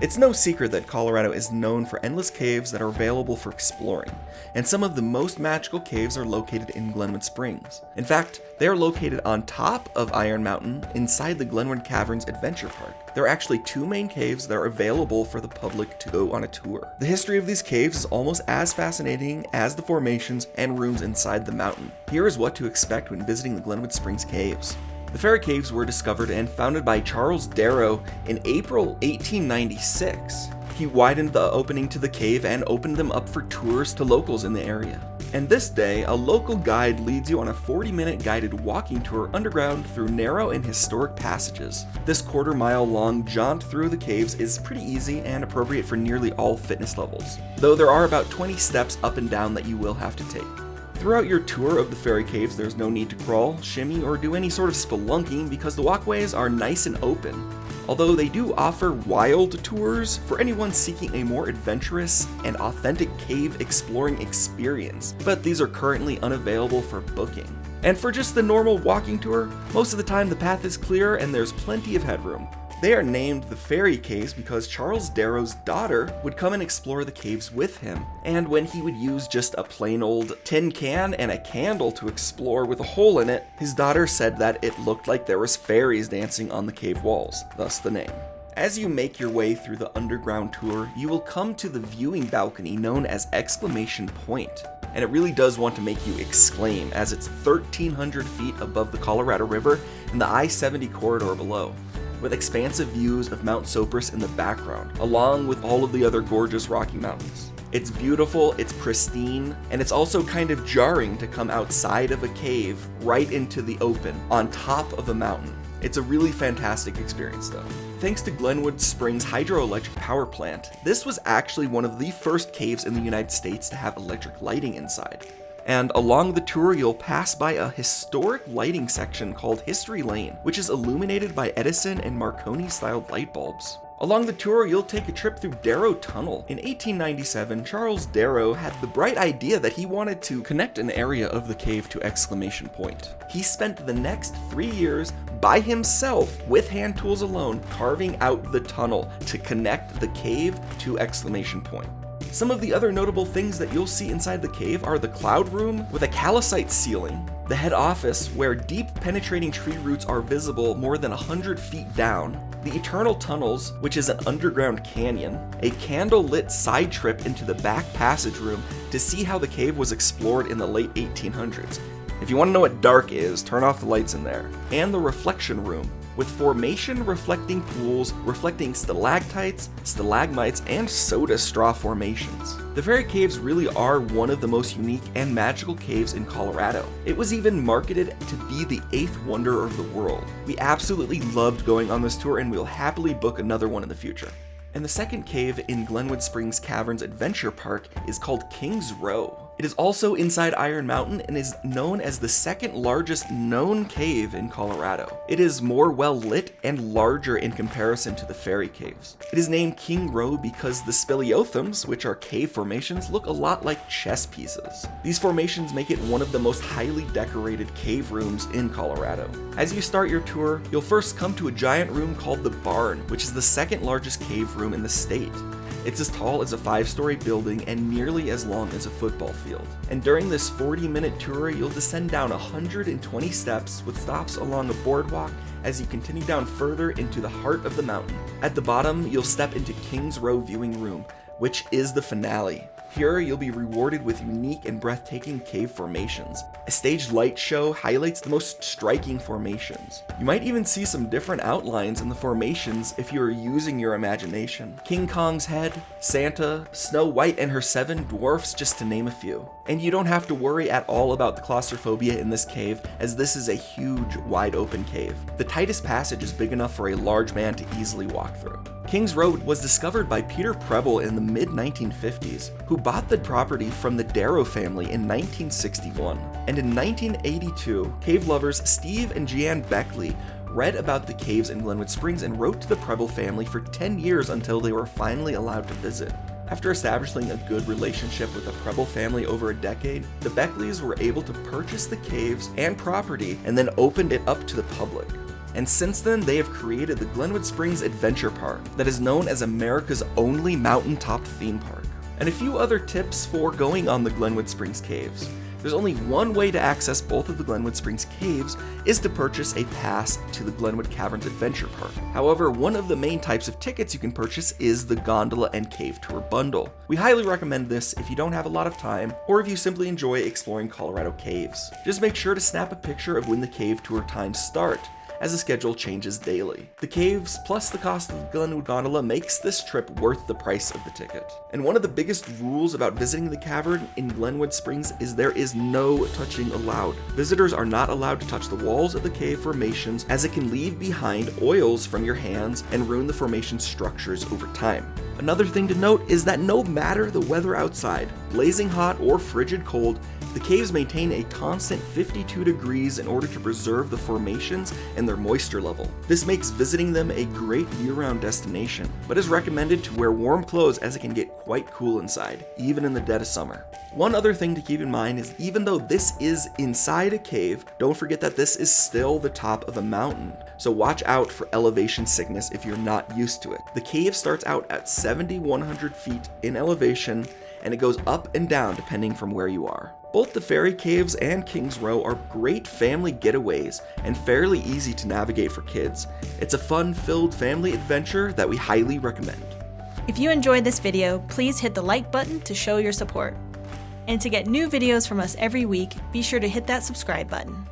It's no secret that Colorado is known for endless caves that are available for exploring, and some of the most magical caves are located in Glenwood Springs. In fact, they are located on top of Iron Mountain inside the Glenwood Caverns Adventure Park. There are actually two main caves that are available for the public to go on a tour. The history of these caves is almost as fascinating as the formations and rooms inside the mountain. Here is what to expect when visiting the Glenwood Springs caves. The fairy caves were discovered and founded by Charles Darrow in April 1896. He widened the opening to the cave and opened them up for tours to locals in the area. And this day, a local guide leads you on a 40-minute guided walking tour underground through narrow and historic passages. This quarter-mile-long jaunt through the caves is pretty easy and appropriate for nearly all fitness levels, though there are about 20 steps up and down that you will have to take. Throughout your tour of the fairy caves, there's no need to crawl, shimmy, or do any sort of spelunking because the walkways are nice and open. Although they do offer wild tours for anyone seeking a more adventurous and authentic cave exploring experience, but these are currently unavailable for booking. And for just the normal walking tour, most of the time the path is clear and there's plenty of headroom. They are named the Fairy Caves because Charles Darrow's daughter would come and explore the caves with him, and when he would use just a plain old tin can and a candle to explore with a hole in it, his daughter said that it looked like there was fairies dancing on the cave walls, thus the name. As you make your way through the underground tour, you will come to the viewing balcony known as Exclamation Point. And it really does want to make you exclaim, as it's 1,300 feet above the Colorado River and the I-70 corridor below, with expansive views of Mount Sopris in the background, along with all of the other gorgeous Rocky Mountains. It's beautiful, it's pristine, and it's also kind of jarring to come outside of a cave right into the open, on top of a mountain. It's a really fantastic experience though. Thanks to Glenwood Springs hydroelectric power plant, this was actually one of the first caves in the United States to have electric lighting inside. And along the tour, you'll pass by a historic lighting section called History Lane, which is illuminated by Edison and Marconi-styled light bulbs. Along the tour, you'll take a trip through Darrow Tunnel. In 1897, Charles Darrow had the bright idea that he wanted to connect an area of the cave to Exclamation Point. He spent the next 3 years by himself, with hand tools alone, carving out the tunnel to connect the cave to Exclamation Point. Some of the other notable things that you'll see inside the cave are the cloud room with a calcite ceiling, the head office where deep penetrating tree roots are visible more than 100 feet down, the eternal tunnels, which is an underground canyon, a candle-lit side trip into the back passage room to see how the cave was explored in the late 1800s. If you want to know what dark is, turn off the lights in there. And the reflection room, with formation reflecting pools reflecting stalactites, stalagmites, and soda straw formations. The fairy caves really are one of the most unique and magical caves in Colorado. It was even marketed to be the 8th wonder of the world. We absolutely loved going on this tour and we'll happily book another one in the future. And the second cave in Glenwood Springs Caverns Adventure Park is called Kings Row. It is also inside Iron Mountain and is known as the second largest known cave in Colorado. It is more well lit and larger in comparison to the fairy caves. It is named King Row because the speleothems, which are cave formations, look a lot like chess pieces. These formations make it one of the most highly decorated cave rooms in Colorado. As you start your tour, you'll first come to a giant room called the Barn, which is the second largest cave room in the state. It's as tall as a 5-story building and nearly as long as a football field. And during this 40-minute tour, you'll descend down 120 steps with stops along a boardwalk as you continue down further into the heart of the mountain. At the bottom, you'll step into Kings Row Viewing Room, which is the finale. Here, you'll be rewarded with unique and breathtaking cave formations. A staged light show highlights the most striking formations. You might even see some different outlines in the formations if you are using your imagination. King Kong's head, Santa, Snow White and her 7 dwarfs, just to name a few. And you don't have to worry at all about the claustrophobia in this cave, as this is a huge, wide open cave. The tightest passage is big enough for a large man to easily walk through. Kings Row was discovered by Peter Preble in the mid-1950s, who bought the property from the Darrow family in 1961. And in 1982, cave lovers Steve and Jeanne Beckley read about the caves in Glenwood Springs and wrote to the Preble family for 10 years until they were finally allowed to visit. After establishing a good relationship with the Preble family over a decade, the Beckleys were able to purchase the caves and property and then opened it up to the public. and since then they have created the Glenwood Springs Adventure Park that is known as America's only mountaintop theme park. And a few other tips for going on the Glenwood Springs Caves. There's only one way to access both of the Glenwood Springs Caves is to purchase a pass to the Glenwood Caverns Adventure Park. However, one of the main types of tickets you can purchase is the Gondola and Cave Tour bundle. We highly recommend this if you don't have a lot of time or if you simply enjoy exploring Colorado caves. Just make sure to snap a picture of when the cave tour times start, as the schedule changes daily. The caves plus the cost of the Glenwood Gondola makes this trip worth the price of the ticket. And one of the biggest rules about visiting the cavern in Glenwood Springs is there is no touching allowed. Visitors are not allowed to touch the walls of the cave formations, as it can leave behind oils from your hands and ruin the formation structures over time. Another thing to note is that no matter the weather outside, blazing hot or frigid cold, the caves maintain a constant 52 degrees in order to preserve the formations and their moisture level. This makes visiting them a great year-round destination, but is recommended to wear warm clothes as it can get quite cool inside, even in the dead of summer. One other thing to keep in mind is even though this is inside a cave, don't forget that this is still the top of a mountain. So watch out for elevation sickness if you're not used to it. The cave starts out at 7,100 feet in elevation, and it goes up and down depending from where you are. Both the Fairy Caves and Kings Row are great family getaways and fairly easy to navigate for kids. It's a fun-filled family adventure that we highly recommend. If you enjoyed this video, please hit the like button to show your support. And to get new videos from us every week, be sure to hit that subscribe button.